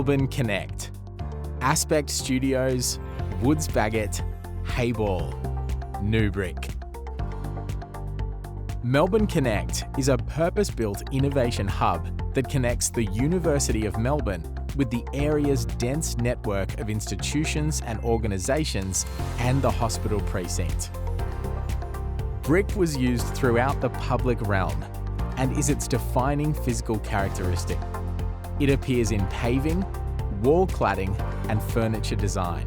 Melbourne Connect, Aspect Studios, Woods Bagot, Hayball, Nubrik. Melbourne Connect is a purpose-built innovation hub that connects the University of Melbourne with the area's dense network of institutions and organisations and the hospital precinct. Brick was used throughout the public realm and is its defining physical characteristic. It appears in paving, wall cladding, and furniture design.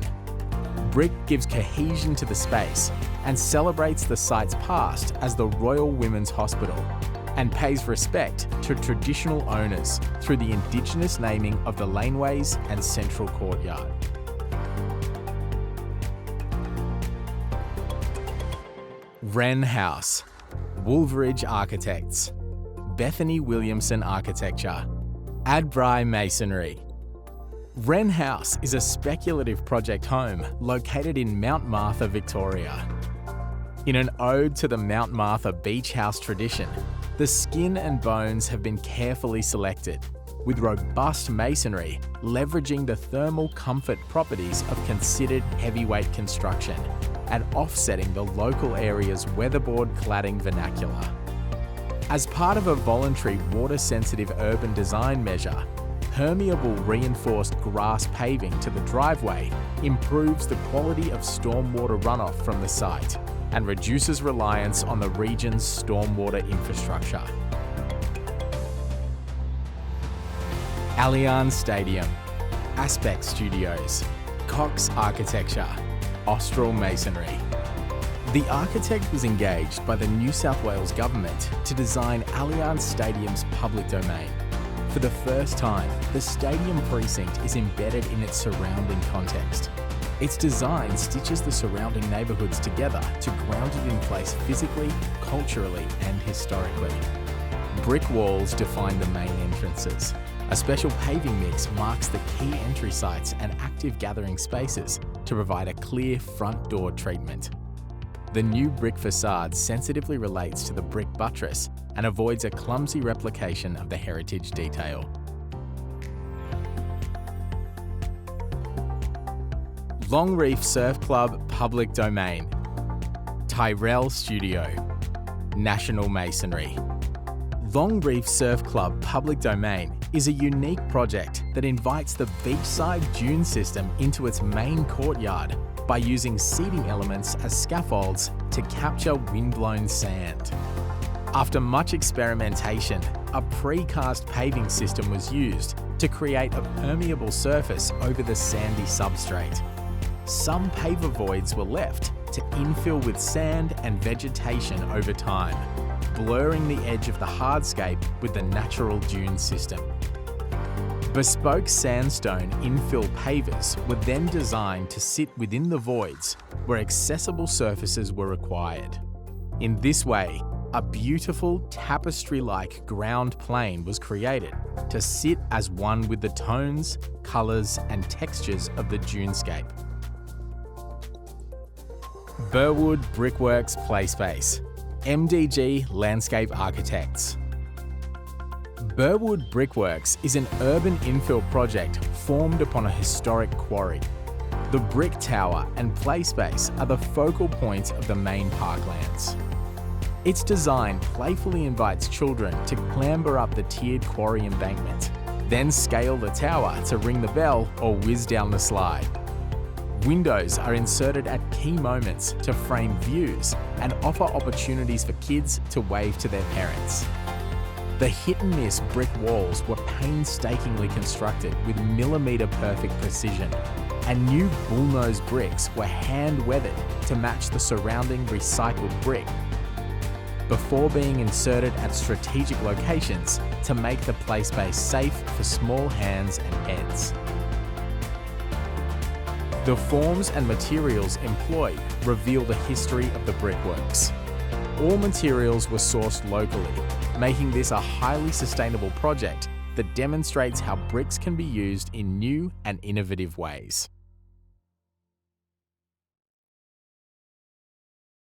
Brick gives cohesion to the space and celebrates the site's past as the Royal Women's Hospital, and pays respect to traditional owners through the Indigenous naming of the laneways and central courtyard. Wren House, Wolveridge Architects, Bethany Williamson Architecture, Adbri Masonry. Wren House is a speculative project home located in Mount Martha, Victoria. In an ode to the Mount Martha beach house tradition, the skin and bones have been carefully selected, with robust masonry leveraging the thermal comfort properties of considered heavyweight construction and offsetting the local area's weatherboard cladding vernacular. As part of a voluntary water-sensitive urban design measure, permeable reinforced grass paving to the driveway improves the quality of stormwater runoff from the site and reduces reliance on the region's stormwater infrastructure. Allianz Stadium, Aspect Studios, Cox Architecture, Austral Masonry. The architect was engaged by the New South Wales Government to design Allianz Stadium's public domain. For the first time, the stadium precinct is embedded in its surrounding context. Its design stitches the surrounding neighbourhoods together to ground it in place physically, culturally and historically. Brick walls define the main entrances. A special paving mix marks the key entry sites and active gathering spaces to provide a clear front door treatment. The new brick facade sensitively relates to the brick buttress and avoids a clumsy replication of the heritage detail. Longreef Surf Club Public Domain, Tyrell Studio, National Masonry. Longreef Surf Club Public Domain is a unique project that invites the beachside dune system into its main courtyard by using seating elements as scaffolds to capture windblown sand. After much experimentation, a precast paving system was used to create a permeable surface over the sandy substrate. Some paver voids were left to infill with sand and vegetation over time, blurring the edge of the hardscape with the natural dune system. Bespoke sandstone infill pavers were then designed to sit within the voids where accessible surfaces were required. In this way, a beautiful tapestry-like ground plane was created to sit as one with the tones, colours and textures of the dunescape. Burwood Brickworks Playspace, MDG Landscape Architects. Burwood Brickworks is an urban infill project formed upon a historic quarry. The brick tower and play space are the focal point of the main parklands. Its design playfully invites children to clamber up the tiered quarry embankment, then scale the tower to ring the bell or whiz down the slide. Windows are inserted at key moments to frame views and offer opportunities for kids to wave to their parents. The hit-and-miss brick walls were painstakingly constructed with millimetre-perfect precision, and new bullnose bricks were hand-weathered to match the surrounding recycled brick, before being inserted at strategic locations to make the play space safe for small hands and heads. The forms and materials employed reveal the history of the brickworks. All materials were sourced locally, making this a highly sustainable project that demonstrates how bricks can be used in new and innovative ways.